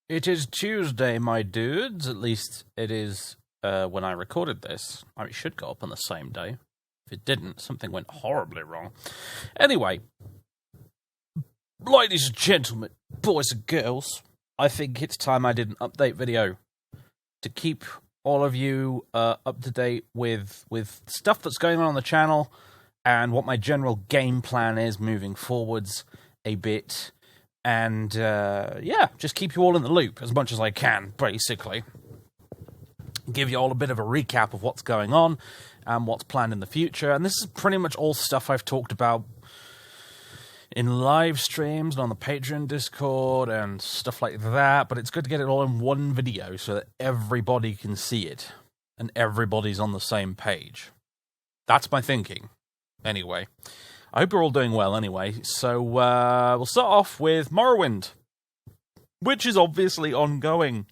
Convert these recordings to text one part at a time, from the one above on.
It is Tuesday, my dudes. At least it is when I recorded this. It should go up on the same day. If it didn't, something went horribly wrong. Anyway, ladies and gentlemen, boys and girls, I think it's time I did an update video to keep all of you up to date with stuff that's going on the channel and what my general game plan is moving forwards a bit. And, yeah, just keep you all in the loop as much as I can, basically. Give you all a bit of a recap of what's going on and what's planned in the future. And this is pretty much all stuff I've talked about in live streams and on the Patreon Discord and stuff like that. But it's good to get it all in one video so that everybody can see it and everybody's on the same page. That's my thinking. Anyway, I hope you're all doing well anyway. So we'll start off with Morrowind, which is obviously ongoing.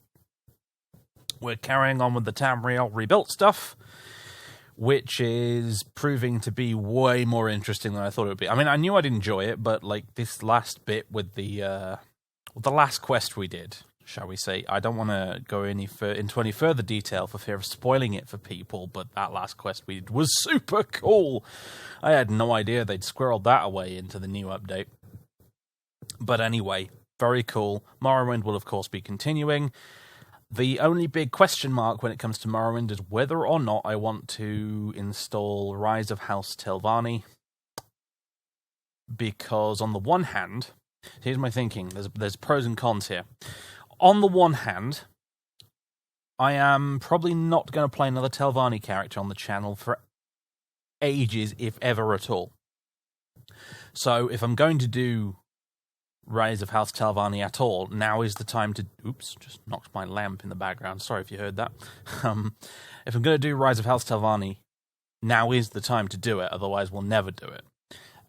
We're carrying on with the Tamriel rebuilt stuff, which is proving to be way more interesting than I thought it would be. I mean, I knew I'd enjoy it, but like this last bit with the last quest we did, shall we say, I don't want to go into any further detail for fear of spoiling it for people, but that last quest we did was super cool. I had no idea they'd squirreled that away into the new update. But anyway, very cool. Morrowind will, of course, be continuing. The only big question mark when it comes to Morrowind is whether or not I want to install Rise of House Telvanni. Because on the one hand, here's my thinking, there's pros and cons here. On the one hand, I am probably not going to play another Telvanni character on the channel for ages, if ever at all. So if I'm going to do Rise of House Telvanni at all, now is the time to... Oops, just knocked my lamp in the background. Sorry if you heard that. If I'm going to do Rise of House Telvanni, now is the time to do it, otherwise we'll never do it.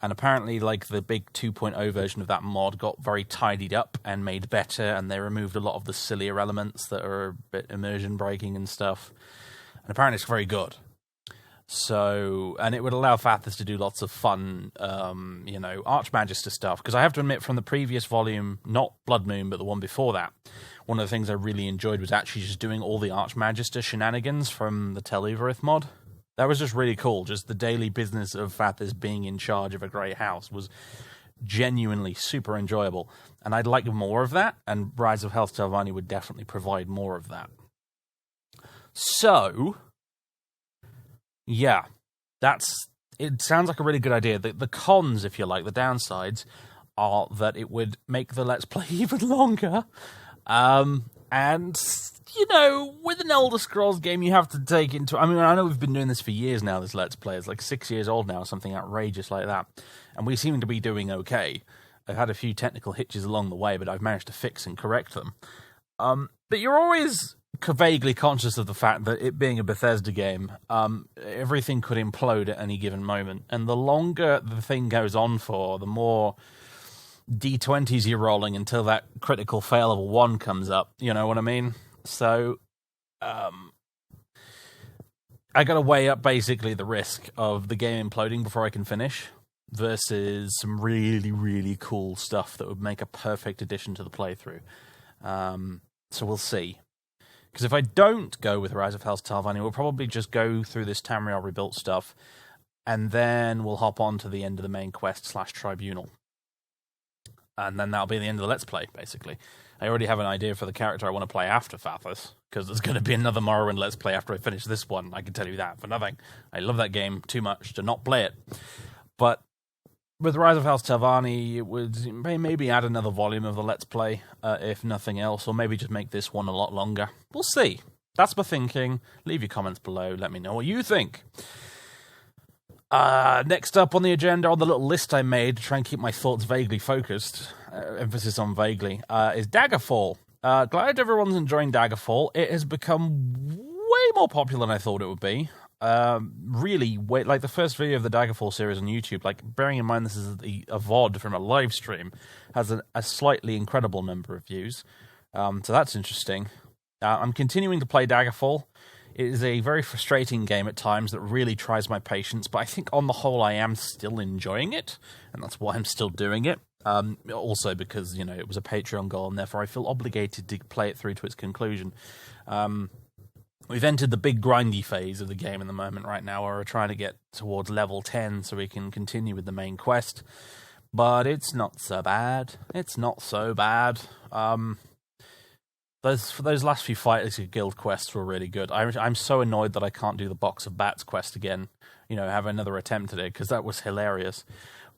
And apparently, like, the big 2.0 version of that mod got very tidied up and made better, and they removed a lot of the sillier elements that are a bit immersion breaking and stuff. And apparently it's very good. So, and it would allow Fathers to do lots of fun, Archmagister stuff. Because I have to admit, from the previous volume, not Blood Moon, but the one before that, one of the things I really enjoyed was actually just doing all the Archmagister shenanigans from the Tel Uvarith mod. That was just really cool. Just the daily business of Fathers being in charge of a great house was genuinely super enjoyable. And I'd like more of that, and Rise of House Telvanni would definitely provide more of that. So, yeah, it sounds like a really good idea. The cons, if you like, the downsides, are that it would make the Let's Play even longer. And, you know, with an Elder Scrolls game, you have to take into... I mean, I know we've been doing this for years now, this Let's Play. It's like 6 years old now, something outrageous like that. And we seem to be doing okay. I've had a few technical hitches along the way, but I've managed to fix and correct them. But you're always vaguely conscious of the fact that it being a Bethesda game, everything could implode at any given moment. And the longer the thing goes on for, the more D20s you're rolling until that critical fail of a 1 comes up. You know what I mean? So, I got to weigh up basically the risk of the game imploding before I can finish versus some really, really cool stuff that would make a perfect addition to the playthrough. So we'll see. Because if I don't go with Rise of House Telvanni, we'll probably just go through this Tamriel rebuilt stuff, and then we'll hop on to the end of the main quest / tribunal. And then that'll be the end of the Let's Play, basically. I already have an idea for the character I want to play after Fathers, because there's going to be another Morrowind Let's Play after I finish this one. I can tell you that for nothing. I love that game too much to not play it. But with Rise of House Telvanni, it would maybe add another volume of the Let's Play, if nothing else, or maybe just make this one a lot longer. We'll see. That's my thinking. Leave your comments below. Let me know what you think. Next up on the agenda, on the little list I made to try and keep my thoughts vaguely focused, emphasis on vaguely, is Daggerfall. Glad everyone's enjoying Daggerfall. It has become way more popular than I thought it would be. Really, like the first video of the Daggerfall series on YouTube, like bearing in mind this is a VOD from a live stream, has a slightly incredible number of views. So that's interesting. I'm continuing to play Daggerfall. It is a very frustrating game at times that really tries my patience, but I think on the whole I am still enjoying it, and that's why I'm still doing it. Also because, it was a Patreon goal, and therefore I feel obligated to play it through to its conclusion. We've entered the big grindy phase of the game in the moment right now, where we're trying to get towards level 10 so we can continue with the main quest. But it's not so bad. It's not so bad. Those last few Fighters Guild quests were really good. I'm so annoyed that I can't do the Box of Bats quest again. Have another attempt at it, because that was hilarious.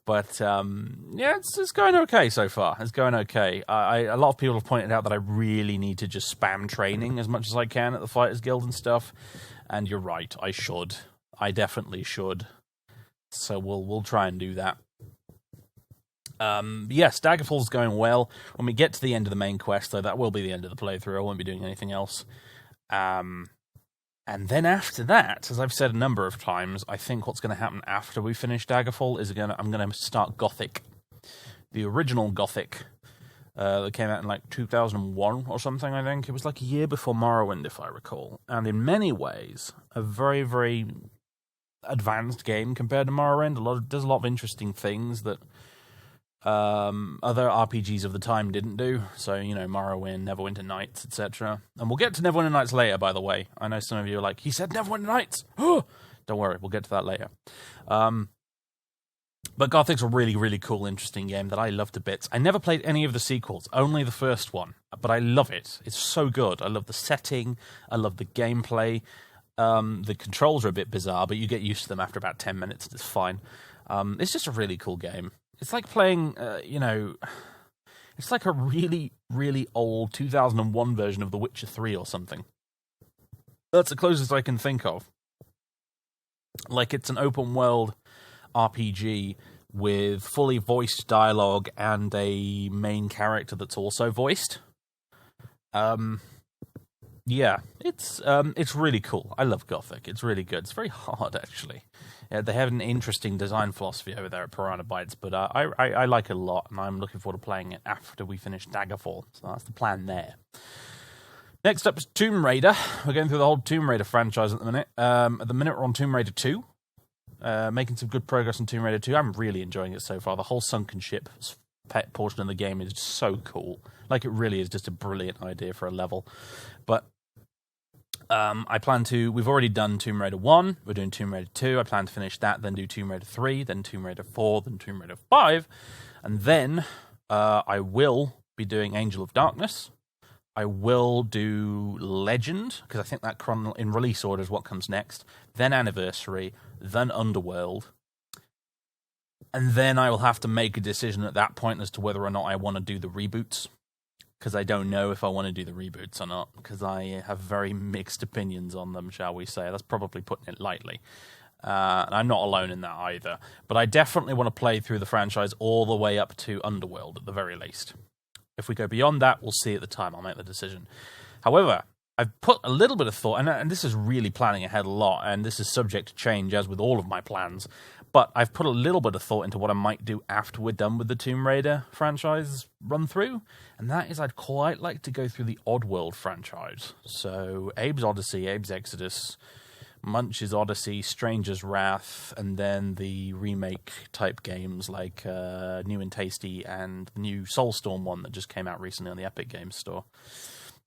But, it's going okay so far. It's going okay. A lot of people have pointed out that I really need to just spam training as much as I can at the Fighters Guild and stuff. And you're right, I should. I definitely should. So we'll try and do that. Yes, Daggerfall's going well. When we get to the end of the main quest, though, that will be the end of the playthrough. I won't be doing anything else. And then after that, as I've said a number of times, I think what's going to happen after we finish Daggerfall is I'm going to start Gothic. The original Gothic that came out in 2001 or something, I think. It was a year before Morrowind, if I recall. And in many ways, a very, very advanced game compared to Morrowind. There's a lot of interesting things that other RPGs of the time didn't do. So, Morrowind, Neverwinter Nights, etc. And we'll get to Neverwinter Nights later, by the way. I know some of you are like, he said Neverwinter Nights! Don't worry, we'll get to that later. But Gothic's a really, really cool, interesting game that I love to bits. I never played any of the sequels, only the first one. But I love it. It's so good. I love the setting. I love the gameplay. The controls are a bit bizarre, but you get used to them after about 10 minutes. It's fine. It's just a really cool game. It's like playing, it's like a really, really old 2001 version of The Witcher 3 or something. That's the closest I can think of. It's an open world RPG with fully voiced dialogue and a main character that's also voiced. Yeah, it's really cool. I love Gothic. It's really good. It's very hard, actually. Yeah, they have an interesting design philosophy over there at Piranha Bytes, but I like it a lot, and I'm looking forward to playing it after we finish Daggerfall. So that's the plan there. Next up is Tomb Raider. We're going through the whole Tomb Raider franchise at the minute. At the minute, we're on Tomb Raider 2. Making some good progress on Tomb Raider 2. I'm really enjoying it so far. The whole sunken ship portion of the game is so cool. It really is just a brilliant idea for a level. But I plan to... We've already done Tomb Raider 1. We're doing Tomb Raider 2. I plan to finish that, then do Tomb Raider 3, then Tomb Raider 4, then Tomb Raider 5. And then I will be doing Angel of Darkness. I will do Legend, because I think that in release order is what comes next. Then Anniversary, then Underworld. And then I will have to make a decision at that point as to whether or not I want to do the reboots. Because I don't know if I want to do the reboots or not, because I have very mixed opinions on them, shall we say. That's probably putting it lightly. And I'm not alone in that either. But I definitely want to play through the franchise all the way up to Underworld, at the very least. If we go beyond that, we'll see at the time. I'll make the decision. However, I've put a little bit of thought, and this is really planning ahead a lot, and this is subject to change, as with all of my plans, but I've put a little bit of thought into what I might do after we're done with the Tomb Raider franchise run-through, and that is I'd quite like to go through the Oddworld franchise. So, Abe's Odyssey, Abe's Exodus, Munch's Odyssey, Stranger's Wrath, and then the remake-type games like New and Tasty and the new Soulstorm one that just came out recently on the Epic Games Store.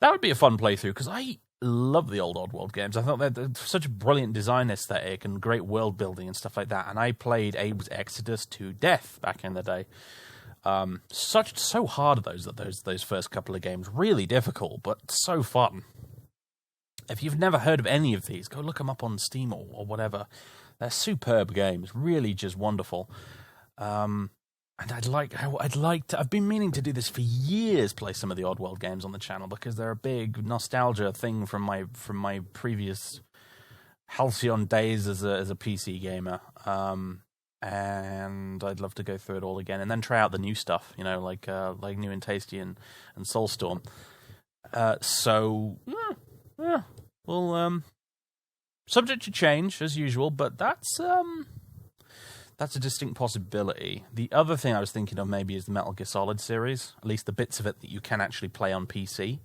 That would be a fun playthrough, because I love the old Oddworld games. I thought they're such a brilliant design aesthetic and great world building and stuff like that, and I played Abe's Exodus to death back in the day. So hard those first couple of games. Really difficult, but so fun. If you've never heard of any of these, go look them up on Steam or whatever. They're superb games, really just wonderful. And I've been meaning to do this for years, play some of the Oddworld games on the channel, because they're a big nostalgia thing from my previous halcyon days as a PC gamer. And I'd love to go through it all again, and then try out the new stuff, like New and Tasty and Soulstorm. Yeah. Well, subject to change as usual, but that's a distinct possibility. The other thing I was thinking of maybe is the Metal Gear Solid series, at least the bits of it that you can actually play on PC,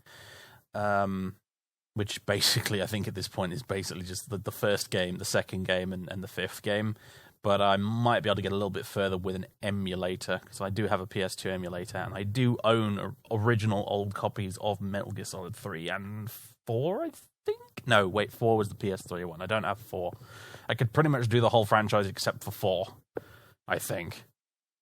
which basically I think at this point is basically just the first game, the second game, and the fifth game. but I might be able to get a little bit further with an emulator, because I do have a PS2 emulator, and I do own original old copies of Metal Gear Solid 3 and 4, I think? No, wait, 4 was the PS3 one. I don't have 4. I could pretty much do the whole franchise except for 4, I think.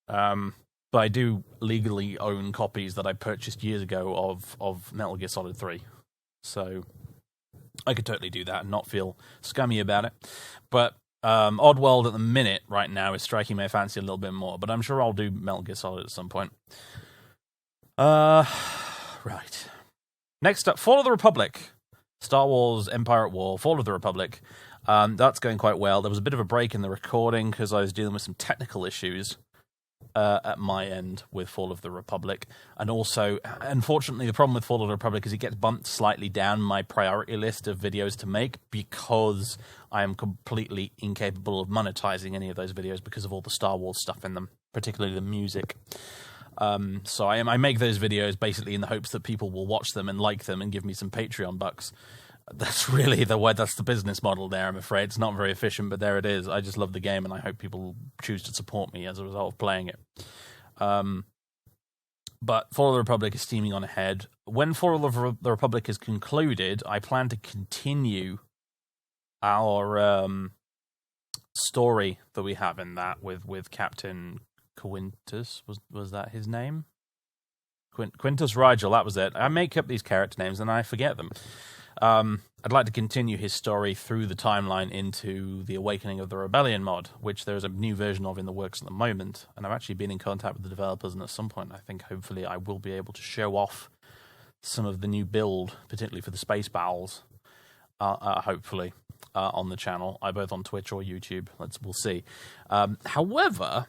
But I do legally own copies that I purchased years ago of Metal Gear Solid 3. So I could totally do that and not feel scummy about it. But Oddworld at the minute, right now, is striking my fancy a little bit more, but I'm sure I'll do Metal Gear Solid at some point. Right. Next up, Fall of the Republic. Star Wars Empire at War, Fall of the Republic. That's going quite well. There was a bit of a break in the recording because I was dealing with some technical issues at my end with Fall of the Republic. And also, unfortunately, the problem with Fall of the Republic is it gets bumped slightly down my priority list of videos to make because I am completely incapable of monetizing any of those videos because of all the Star Wars stuff in them, particularly the music. So I make those videos basically in the hopes that people will watch them and like them and give me some Patreon bucks. That's really that's the business model there, I'm afraid. It's not very efficient, but there it is. I just love the game, and I hope people choose to support me as a result of playing it. But Fall of the Republic is steaming on ahead. When Fall of the Republic is concluded, I plan to continue our story that we have in that with Captain Quintus. Was that his name? Quintus Rigel, that was it. I make up these character names and I forget them. I'd like to continue his story through the timeline into the Awakening of the Rebellion mod, which there's a new version of in the works at the moment, and I've actually been in contact with the developers, and at some point I think hopefully I will be able to show off some of the new build, particularly for the space battles, hopefully, on the channel, both on Twitch or YouTube. We'll see. However,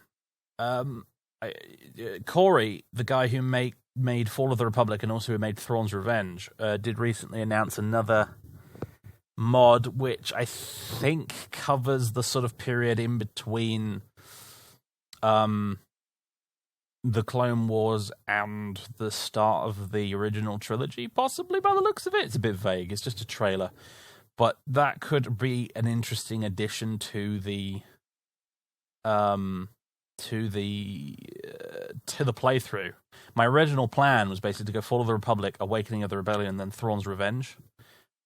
Corey, the guy who made Fall of the Republic and also who made Thrawn's Revenge, did recently announce another mod which I think covers the sort of period in between the Clone Wars and the start of the original trilogy, possibly by the looks of it. It's a bit vague, it's just a trailer. But that could be an interesting addition to the playthrough. My original plan was basically to go Fall of the Republic, Awakening of the Rebellion, and then Thrawn's Revenge.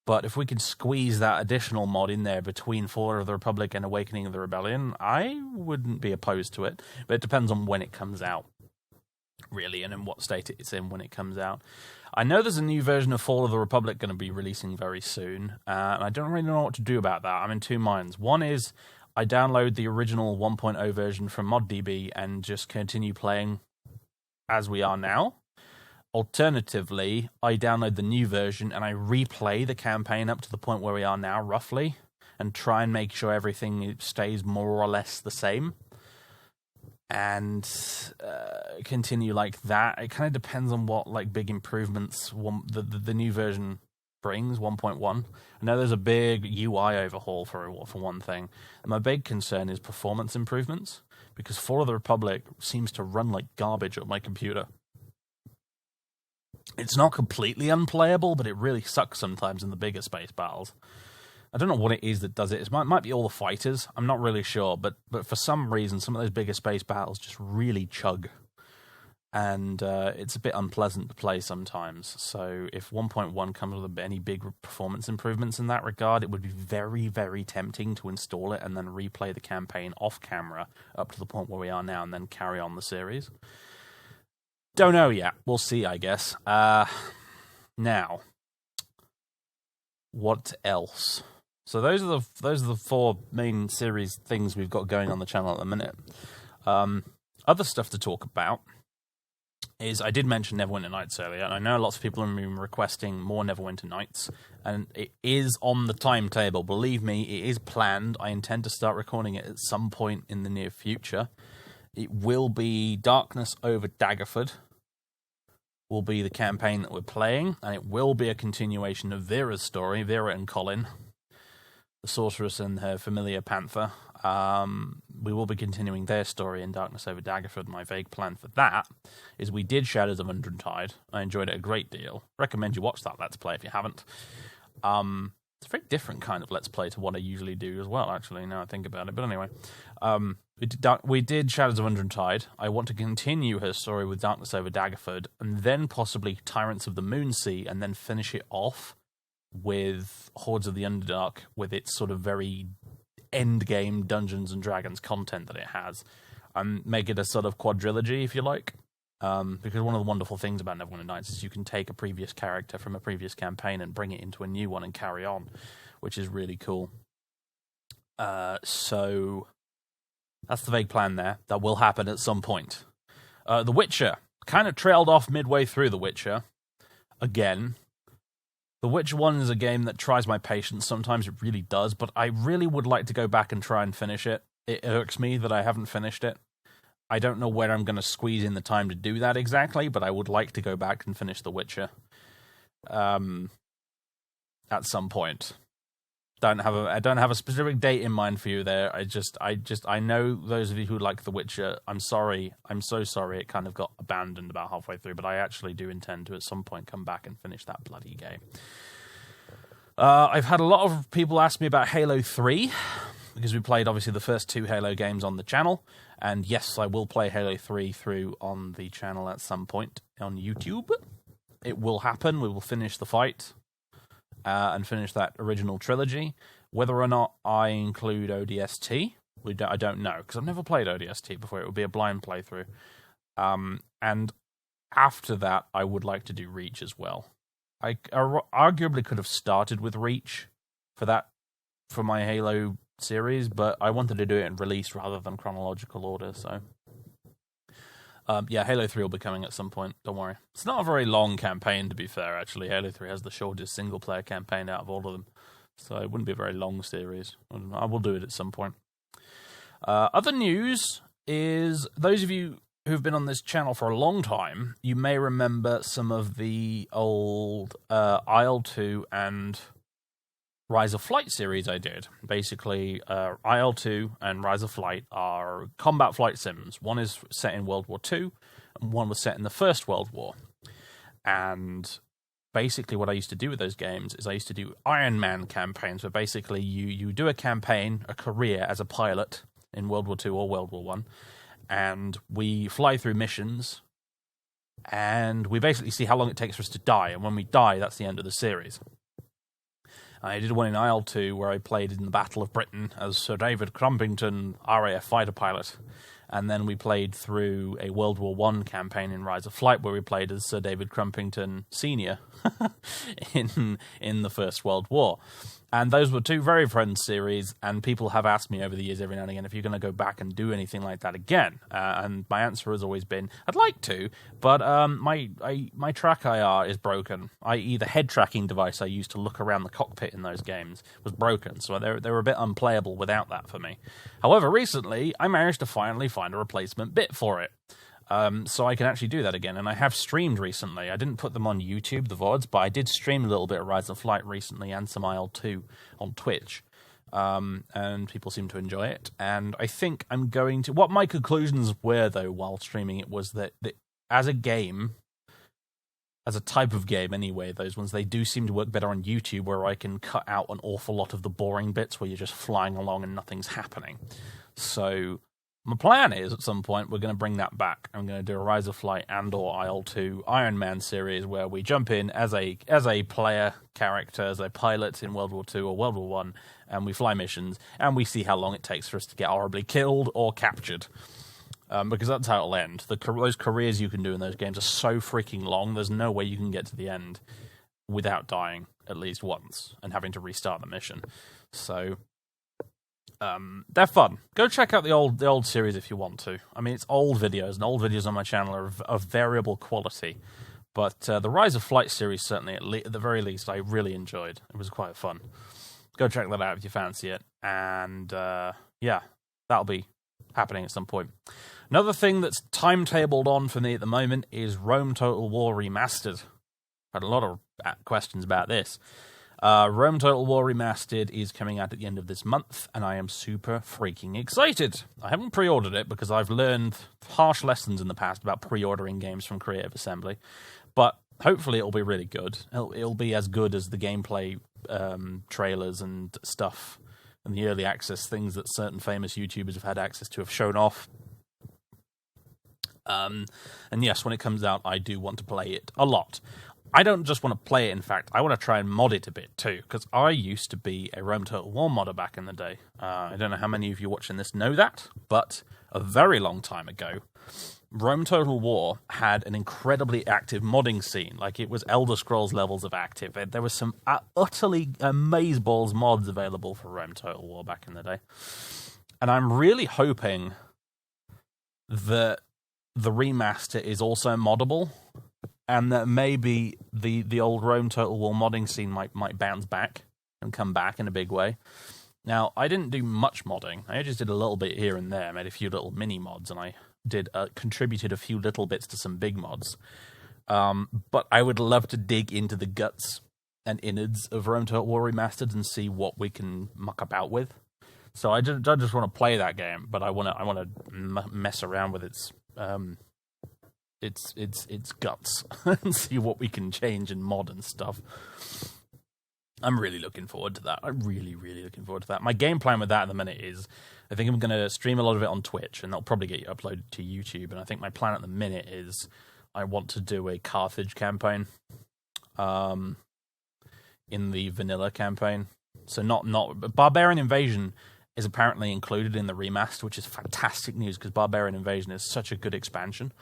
But if we could squeeze that additional mod in there between Fall of the Republic and Awakening of the Rebellion, I wouldn't be opposed to it. But it depends on when it comes out, really, and in what state it's in when it comes out. I know there's a new version of Fall of the Republic going to be releasing very soon, and I don't really know what to do about that. I'm in two minds. One is I download the original 1.0 version from ModDB and just continue playing as we are now. Alternatively, I download the new version and I replay the campaign up to the point where we are now, roughly, and try and make sure everything stays more or less the same. And continue like that. It kind of depends on what big improvements the new version brings, 1.1. I know there's a big UI overhaul for one thing. And my big concern is performance improvements, because Fall of the Republic seems to run like garbage on my computer. It's not completely unplayable, but it really sucks sometimes in the bigger space battles. I don't know what it is that does it. It might be all the fighters. I'm not really sure, but for some reason, some of those bigger space battles just really chug. And it's a bit unpleasant to play sometimes. So if 1.1 comes with any big performance improvements in that regard, it would be very, very tempting to install it and then replay the campaign off camera up to the point where we are now and then carry on the series. Don't know yet. We'll see, I guess. Now, what else? So those are the four main series things we've got going on the channel at the minute. Other stuff to talk about is, I did mention Neverwinter Nights earlier, and I know lots of people have been requesting more Neverwinter Nights, and it is on the timetable. Believe me, it is planned. I intend to start recording it at some point in the near future. It will be Darkness over Daggerford, will be the campaign that we're playing, and it will be a continuation of Vera's story, Vera and Colin, the sorceress and her familiar panther. We will be continuing their story in Darkness over Daggerford. My vague plan for that is we did Shadows of Undrentide. I enjoyed it a great deal. Recommend you watch that Let's Play if you haven't. It's a very different kind of Let's Play to what I usually do as well, actually, now I think about it. But anyway, we did Shadows of Undertide. I want to continue her story with Darkness Over Daggerford, and then possibly Tyrants of the Moonsea, and then finish it off with Hordes of the Underdark, with its sort of very endgame Dungeons and Dragons content that it has. Make it a sort of quadrilogy, if you like. Because one of the wonderful things about Neverwinter Nights is you can take a previous character from a previous campaign and bring it into a new one and carry on, which is really cool. So that's the vague plan there. That will happen at some point. The Witcher. Kind of trailed off midway through The Witcher. Again. The Witcher 1 is a game that tries my patience. Sometimes it really does, but I really would like to go back and try and finish it. It irks me that I haven't finished it. I don't know where I'm going to squeeze in the time to do that exactly, but I would like to go back and finish The Witcher at some point. I don't have a specific date in mind for you there. I know those of you who like The Witcher. I'm sorry. I'm so sorry. It kind of got abandoned about halfway through, but I actually do intend to at some point come back and finish that bloody game. I've had a lot of people ask me about Halo 3. Because we played, obviously, the first 2 Halo games on the channel. And yes, I will play Halo 3 through on the channel at some point on YouTube. It will happen. We will finish the fight and finish that original trilogy. Whether or not I include ODST, I don't know. Because I've never played ODST before. It would be a blind playthrough. And after that, I would like to do Reach as well. I arguably could have started with Reach for my Halo series, but I wanted to do it in release rather than chronological order, so yeah, Halo 3 will be coming at some point, don't worry. It's not a very long campaign, to be fair, actually. Halo 3 has the shortest single-player campaign out of all of them, so it wouldn't be a very long series. I will do it at some point. Other news is, those of you who've been on this channel for a long time, you may remember some of the old Isle 2 and Rise of Flight series I did. Basically, Isle 2 and Rise of Flight are combat flight sims. One is set in World War II, and one was set in the First World War. And basically what I used to do with those games is I used to do Iron Man campaigns, where basically you do a campaign, a career as a pilot in World War II or World War I, and we fly through missions, and we basically see how long it takes for us to die, and when we die, that's the end of the series. I did one in Isle 2 where I played in the Battle of Britain as Sir David Crumpington, RAF fighter pilot. And then we played through a World War I campaign in Rise of Flight where we played as Sir David Crumpington Sr. in the First World War. And those were 2 very fun series, and people have asked me over the years every now and again if you're going to go back and do anything like that again. And my answer has always been, I'd like to, but my track IR is broken, i.e. the head tracking device I used to look around the cockpit in those games was broken, so they were a bit unplayable without that for me. However, recently, I managed to finally find a replacement bit for it. So I can actually do that again, and I have streamed recently. I didn't put them on YouTube, the VODs, but I did stream a little bit of Rise of Flight recently and some Isle 2 on Twitch, and people seem to enjoy it. And I think I'm going to... What my conclusions were, though, while streaming it, was that as a game, as a type of game anyway, those ones, they do seem to work better on YouTube, where I can cut out an awful lot of the boring bits where you're just flying along and nothing's happening. So... my plan is, at some point, we're going to bring that back. I'm going to do a Rise of Flight and or Isle 2 Iron Man series where we jump in as a player character, as a pilot in World War II or World War I, and we fly missions, and we see how long it takes for us to get horribly killed or captured. Because that's how it'll end. Those careers you can do in those games are so freaking long, there's no way you can get to the end without dying at least once and having to restart the mission. So... they're fun. Go check out the old series if you want to. I mean, it's old videos, and old videos on my channel are of variable quality. But the Rise of Flight series, certainly, at the very least, I really enjoyed. It was quite fun. Go check that out if you fancy it. And, yeah, that'll be happening at some point. Another thing that's timetabled on for me at the moment is Rome Total War Remastered. Had a lot of questions about this. Rome Total War Remastered is coming out at the end of this month, and I am super freaking excited. I haven't pre-ordered it because I've learned harsh lessons in the past about pre-ordering games from Creative Assembly, but hopefully it'll be really good. It'll be as good as the gameplay trailers and stuff and the early access things that certain famous YouTubers have had access to have shown off. And yes, when it comes out, I do want to play it a lot. I don't just want to play it, in fact, I want to try and mod it a bit too, because I used to be a Rome Total War modder back in the day. I don't know how many of you watching this know that, but a very long time ago, Rome Total War had an incredibly active modding scene. Like, it was Elder Scrolls levels of active. There was some utterly amazeballs mods available for Rome Total War back in the day. And I'm really hoping that the remaster is also moddable, and that maybe the old Rome Total War modding scene might bounce back and come back in a big way. Now, I didn't do much modding. I just did a little bit here and there. I made a few little mini mods, and I contributed a few little bits to some big mods. But I would love to dig into the guts and innards of Rome Total War Remastered and see what we can muck about with. So I just want to play that game, but I want to mess around with its guts and see what we can change and mod and stuff. I'm really looking forward to that. I'm really, really looking forward to that. My game plan with that at the minute is I think I'm going to stream a lot of it on Twitch, and that'll probably get uploaded to YouTube. And I think my plan at the minute is I want to do a Carthage campaign in the vanilla campaign. So not Barbarian Invasion is apparently included in the remaster, which is fantastic news because Barbarian Invasion is such a good expansion.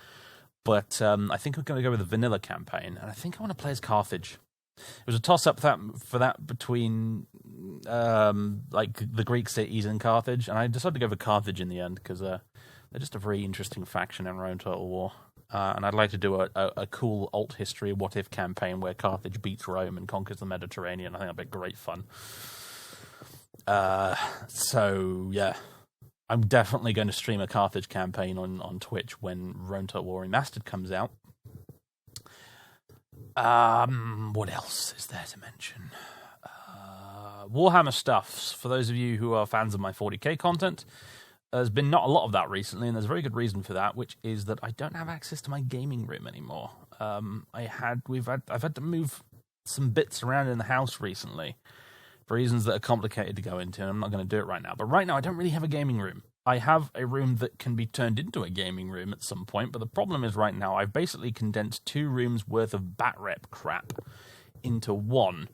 But I think I'm going to go with the vanilla campaign, and I think I want to play as Carthage. It was a toss-up for that between like the Greek cities and Carthage, and I decided to go for Carthage in the end because they're just a very interesting faction in Rome Total War. And I'd like to do a cool alt history what-if campaign where Carthage beats Rome and conquers the Mediterranean. I think that'd be great fun. So, yeah. I'm definitely going to stream a Carthage campaign on Twitch when Rome Total War Remastered comes out. What else is there to mention? Warhammer stuff. For those of you who are fans of my 40k content, there's been not a lot of that recently, and there's a very good reason for that, which is that I don't have access to my gaming room anymore. I've had to move some bits around in the house recently for reasons that are complicated to go into, and I'm not going to do it right now. But right now, I don't really have a gaming room. I have a room that can be turned into a gaming room at some point, but the problem is right now I've basically condensed 2 rooms worth of bat rep crap into one.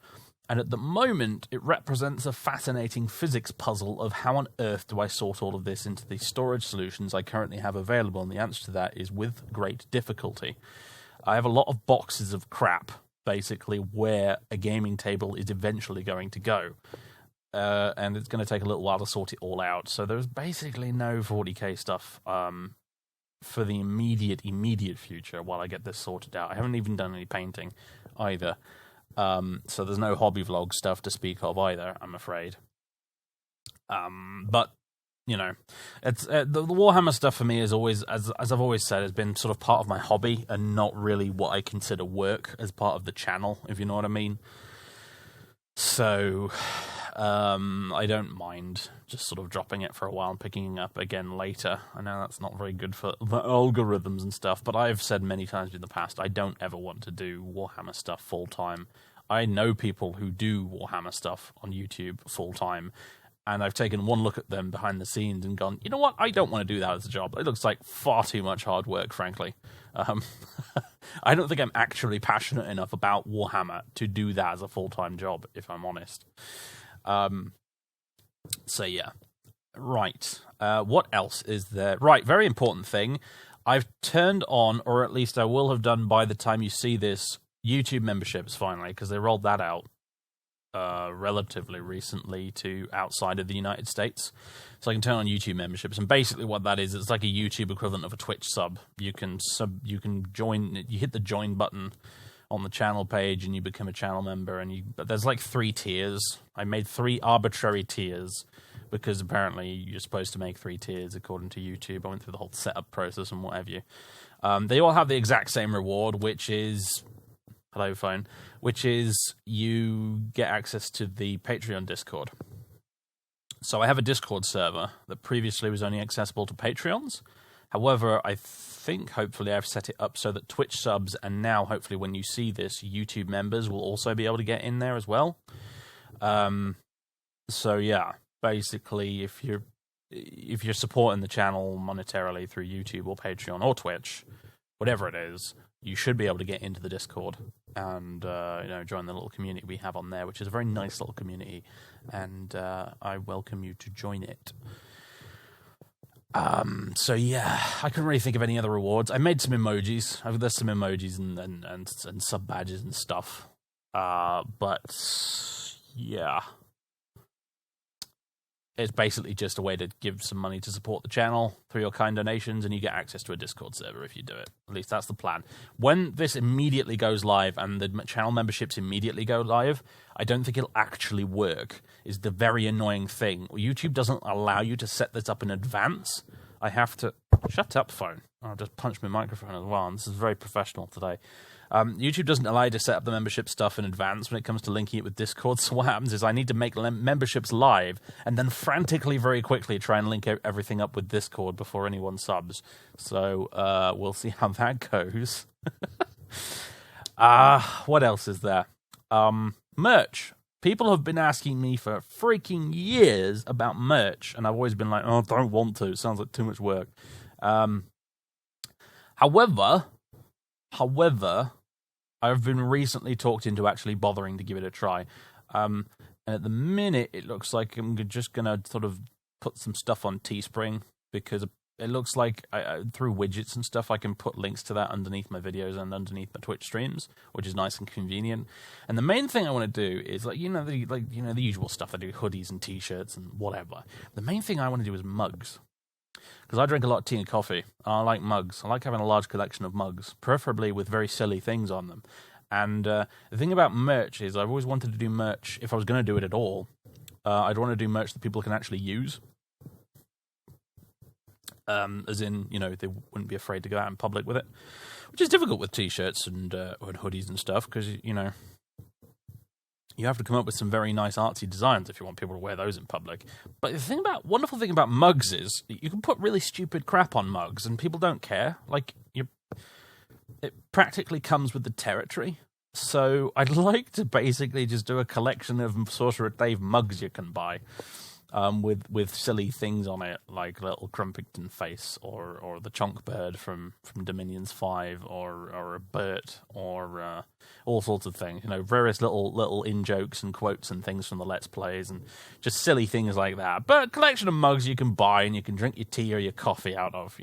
And at the moment, it represents a fascinating physics puzzle of how on earth do I sort all of this into the storage solutions I currently have available, and the answer to that is with great difficulty. I have a lot of boxes of crap, basically, where a gaming table is eventually going to go. And it's going to take a little while to sort it all out. So there's basically no 40k stuff for the immediate future while I get this sorted out. I haven't even done any painting either. So there's no hobby vlog stuff to speak of either, I'm afraid. But, you know, it's the Warhammer stuff for me is always, as I've always said, has been sort of part of my hobby and not really what I consider work as part of the channel, if you know what I mean. So I don't mind just sort of dropping it for a while and picking it up again later. I know that's not very good for the algorithms and stuff, but I've said many times in the past, I don't ever want to do Warhammer stuff full-time. I know people who do Warhammer stuff on YouTube full-time, and I've taken one look at them behind the scenes and gone, you know what, I don't want to do that as a job. It looks like far too much hard work, frankly. I don't think I'm actually passionate enough about Warhammer to do that as a full-time job, if I'm honest. So yeah. Right. What else is there? Right, very important thing. I've turned on, or at least I will have done by the time you see this, YouTube memberships finally, because they rolled that out relatively recently to outside of the United States. So I can turn on YouTube memberships, and basically what that is, it's like a YouTube equivalent of a Twitch sub. You can join, you hit the join button on the channel page and you become a channel member, and there's like 3 tiers. I made 3 arbitrary tiers because apparently you're supposed to make 3 tiers according to YouTube. I went through the whole setup process and what have you. They all have the exact same reward, which is hello phone, which is you get access to the Patreon Discord. So I have a Discord server that previously was only accessible to Patreons. However, I think hopefully I've set it up so that Twitch subs and now hopefully when you see this, YouTube members will also be able to get in there as well. So yeah, basically if you're supporting the channel monetarily through YouTube or Patreon or Twitch, whatever it is, you should be able to get into the Discord and join the little community we have on there, which is a very nice little community, and I welcome you to join it. So yeah, I couldn't really think of any other rewards. I made some emojis. There's some emojis and sub badges and stuff. But yeah, it's basically just a way to give some money to support the channel through your kind donations, and you get access to a Discord server if you do it. At least that's the plan. When this immediately goes live and the channel memberships immediately go live, I don't think it'll actually work, is the very annoying thing. YouTube doesn't allow you to set this up in advance. I have to... Shut up, phone. I'll just punch my microphone as well, and this is very professional today. YouTube doesn't allow you to set up the membership stuff in advance when it comes to linking it with Discord, so what happens is I need to make memberships live and then frantically, very quickly, try and link everything up with Discord before anyone subs. So, we'll see how that goes. What else is there? Merch. People have been asking me for freaking years about merch, and I've always been like, oh, I don't want to. It sounds like too much work. However, I've been recently talked into actually bothering to give it a try. And at the minute, it looks like I'm just going to sort of put some stuff on Teespring, because it looks like through widgets and stuff, I can put links to that underneath my videos and underneath my Twitch streams, which is nice and convenient. And the main thing I want to do is the usual stuff. I do hoodies and t-shirts and whatever. The main thing I want to do is mugs, because I drink a lot of tea and coffee. I like mugs. I like having a large collection of mugs, preferably with very silly things on them. And the thing about merch is I've always wanted to do merch, if I was going to do it at all, I'd want to do merch that people can actually use. As in, they wouldn't be afraid to go out in public with it, which is difficult with t-shirts and hoodies and stuff, because, you have to come up with some very nice artsy designs if you want people to wear those in public. But the wonderful thing about mugs is you can put really stupid crap on mugs and people don't care. It practically comes with the territory. So I'd like to basically just do a collection of SorcererDave mugs you can buy. With silly things on it, like little Crumpington face, or the Chonk Bird from Dominions 5, or a Bert, or all sorts of things. Various little in-jokes and quotes and things from the Let's Plays, and just silly things like that. But a collection of mugs you can buy and you can drink your tea or your coffee out of,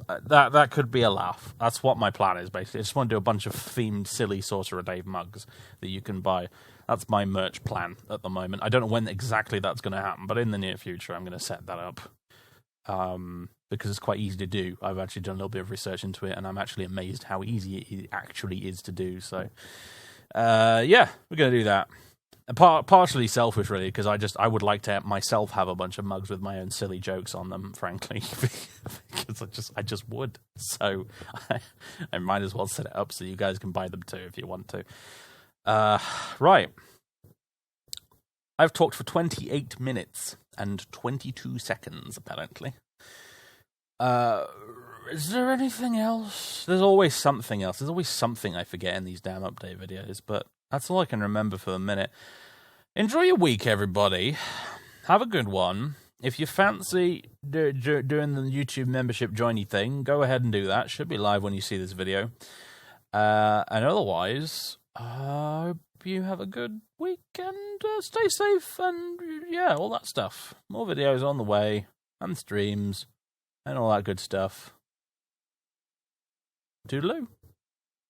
That could be a laugh. That's what my plan is, basically. I just want to do a bunch of themed, silly SorcererDave mugs that you can buy. That's my merch plan at the moment. I don't know when exactly that's going to happen, but in the near future, I'm going to set that up. Because it's quite easy to do. I've actually done a little bit of research into it, and I'm actually amazed how easy it actually is to do. So, yeah, we're going to do that. Partially selfish, really, because I would like to myself have a bunch of mugs with my own silly jokes on them, frankly, because I just would. So I might as well set it up so you guys can buy them too if you want to. Right. I've talked for 28 minutes and 22 seconds, apparently. Is there anything else? There's always something else. There's always something I forget in these damn update videos, but that's all I can remember for the minute. Enjoy your week, everybody. Have a good one. If you fancy doing the YouTube membership joiny thing, go ahead and do that. Should be live when you see this video. And otherwise, I hope you have a good week and stay safe and, yeah, all that stuff. More videos on the way, and streams, and all that good stuff. Toodaloo.